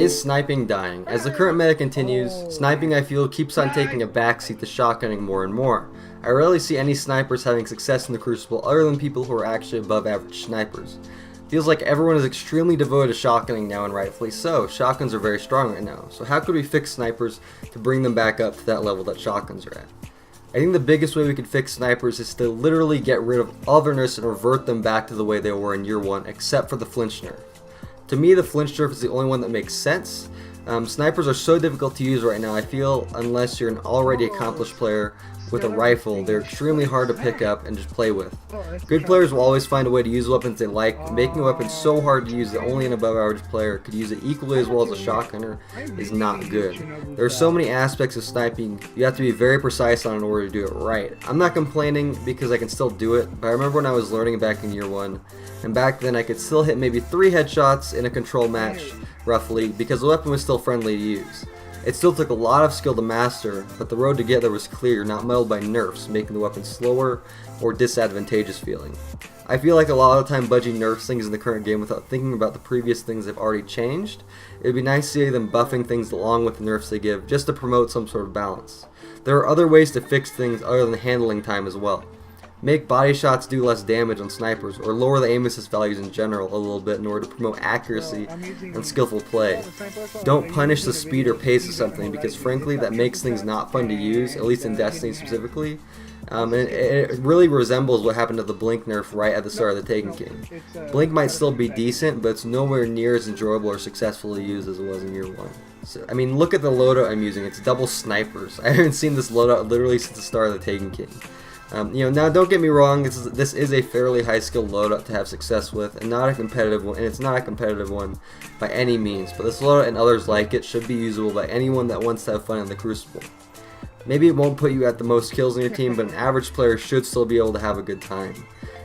Is sniping dying? As the current meta continues, sniping I feel keeps on taking a backseat to shotgunning more and more. I rarely see any snipers having success in the Crucible other than people who are actually above average snipers. Feels like everyone is extremely devoted to shotgunning now, and rightfully so. Shotguns are very strong right now, so how could we fix snipers to bring them back up to that level that shotguns are at? I think the biggest way we could fix snipers is to literally get rid of all their nerfs and revert them back to the way they were in year 1, except for the flinch nerf. To me, the flinch nerf is the only one that makes sense. Snipers are so difficult to use right now, I feel, unless you're an already accomplished player with a rifle, they're extremely hard to pick up and just play with. Good players will always find a way to use weapons they like. Making a weapon so hard to use that only an above average player could use it equally as well as a shotgunner is not good. There are so many aspects of sniping you have to be very precise on in order to do it right. I'm not complaining because I can still do it, but I remember when I was learning back in year 1, and back then I could still hit maybe 3 headshots in a control match, roughly, because the weapon was still friendly to use. It still took a lot of skill to master, but the road to get there was clear, not muddled by nerfs, making the weapon slower or disadvantageous feeling. I feel like a lot of the time Bungie nerfs things in the current game without thinking about the previous things they've already changed. It would be nice to see them buffing things along with the nerfs they give, just to promote some sort of balance. There are other ways to fix things other than handling time as well. Make body shots do less damage on snipers, or lower the aim assist values in general a little bit in order to promote accuracy and skillful play. Don't punish the speed or pace of something, because frankly that makes things not fun to use, at least in Destiny specifically. And it really resembles what happened to the Blink nerf right at the start of the Taken King. Blink might still be decent, but it's nowhere near as enjoyable or successful to use as it was in year 1. So, I mean, look at the loadout I'm using, it's double snipers. I haven't seen this loadout literally since the start of the Taken King. Now don't get me wrong, this is a fairly high skill loadout to have success with, and not a competitive one, and it's not a competitive one by any means, but this loadout and others like it should be usable by anyone that wants to have fun in the Crucible. Maybe it won't put you at the most kills in your team, but an average player should still be able to have a good time.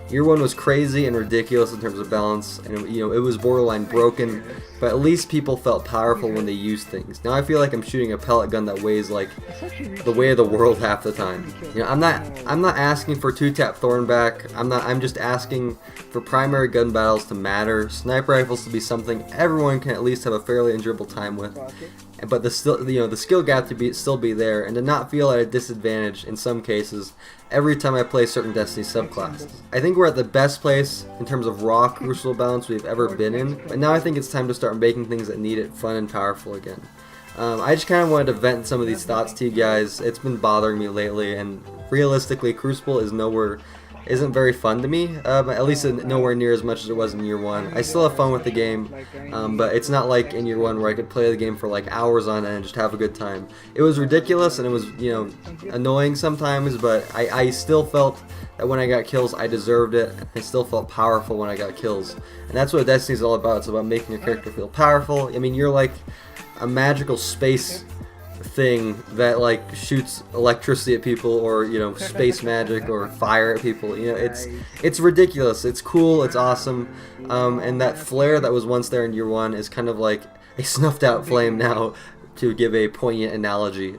Year 1 was crazy and ridiculous in terms of balance, and it was borderline broken, but at least people felt powerful when they used things. Now I feel like I'm shooting a pellet gun that weighs like the weight of the world half the time. I'm not asking for 2-tap Thornback. I'm just asking for primary gun battles to matter, sniper rifles to be something everyone can at least have a fairly enjoyable time with, but the skill gap to still be there, and to not feel at a disadvantage in some cases every time I play certain Destiny subclasses. I think we're at the best place in terms of raw Crucible balance we've ever been in, but now I think it's time to start making things that need it fun and powerful again. I just kind of wanted to vent some of these thoughts to you guys. It's been bothering me lately, and realistically Crucible isn't very fun to me, at least nowhere near as much as it was in year 1. I still have fun with the game, but it's not like in year 1 where I could play the game for like hours on end and just have a good time. It was ridiculous and it was, annoying sometimes, but I still felt that when I got kills I deserved it. I still felt powerful when I got kills, and that's what Destiny's all about. It's about making your character feel powerful. I mean, you're like a magical space thing that like shoots electricity at people, or space magic or fire at people. It's ridiculous, it's cool, it's awesome, and that flare that was once there in year 1 is kind of like a snuffed out flame now, to give a poignant analogy.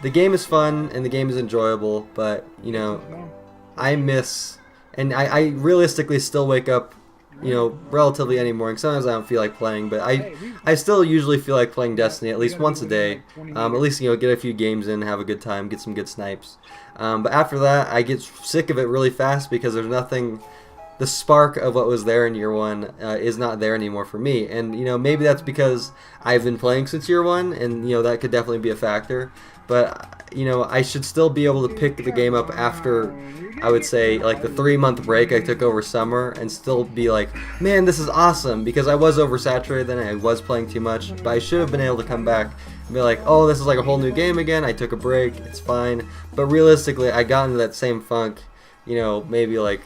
The game is fun and the game is enjoyable, but I miss, and I realistically still wake up relatively any morning. Sometimes I don't feel like playing, but I still usually feel like playing Destiny at least once a day. At least get a few games in, have a good time, get some good snipes. But after that, I get sick of it really fast because there's nothing. The spark of what was there in year 1 is not there anymore for me, and maybe that's because I've been playing since year 1, and that could definitely be a factor. But I should still be able to pick the game up after, I would say, like the 3-month break I took over summer, and still be like, man, this is awesome, because I was oversaturated then, I was playing too much, but I should have been able to come back and be like, oh, this is like a whole new game again, I took a break, it's fine. But realistically, I got into that same funk, maybe like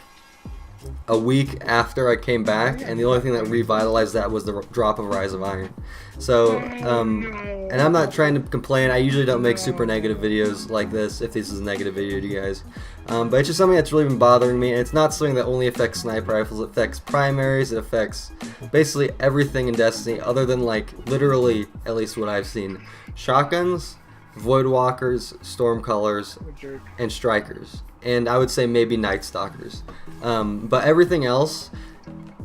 a week after I came back, and the only thing that revitalized that was the drop of Rise of Iron. So, and I'm not trying to complain, I usually don't make super negative videos like this, if this is a negative video to you guys. But it's just something that's really been bothering me, and it's not something that only affects sniper rifles, it affects primaries, it affects basically everything in Destiny, other than like, literally, at least what I've seen, shotguns, Voidwalkers, Stormcallers, and Strikers. And I would say maybe Night Stalkers. But everything else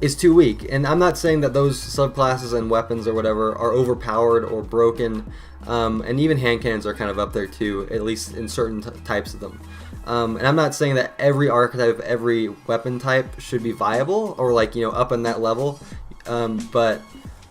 is too weak. And I'm not saying that those subclasses and weapons or whatever are overpowered or broken, and even hand cannons are kind of up there too, at least in certain types of them. And I'm not saying that every archetype, every weapon type should be viable or like, you know, up in that level, but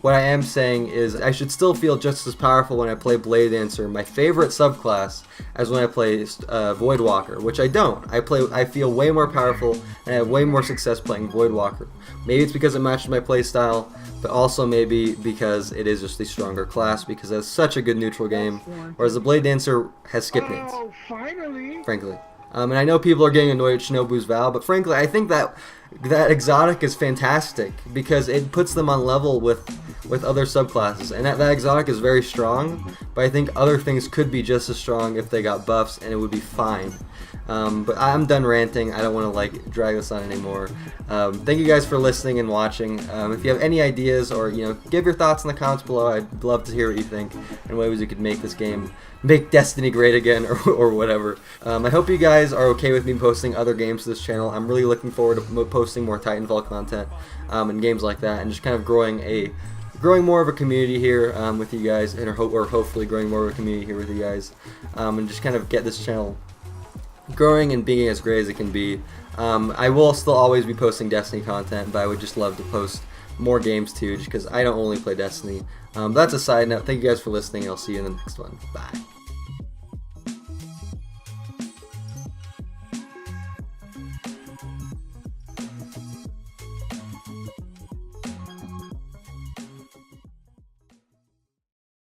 what I am saying is I should still feel just as powerful when I play Blade Dancer, my favorite subclass, as when I play Voidwalker, which I don't. I feel way more powerful and I have way more success playing Voidwalker. Maybe it's because it matches my playstyle, but also maybe because it is just a stronger class because it's such a good neutral game, whereas the Blade Dancer has skip nades, frankly. And I know people are getting annoyed at Shinobu's Vow, but frankly, I think that exotic is fantastic because it puts them on level with other subclasses, and that exotic is very strong, but I think other things could be just as strong if they got buffs, and it would be fine. But I'm done ranting. I don't want to like drag this on anymore. Thank you guys for listening and watching. If you have any ideas or, you know, give your thoughts in the comments below. I'd love to hear what you think and ways we could make this game, make Destiny great again, or whatever. I hope you guys are okay with me posting other games to this channel. I'm really looking forward to posting more Titanfall content and games like that, and just kind of growing more of a community here with you guys, and or hopefully growing more of a community here with you guys, and just kind of get this channel growing and being as great as it can be. I will still always be posting Destiny content, but I would just love to post more games too, just because I don't only play Destiny. That's a side note. Thank you guys for listening. I'll see you in the next one. Bye.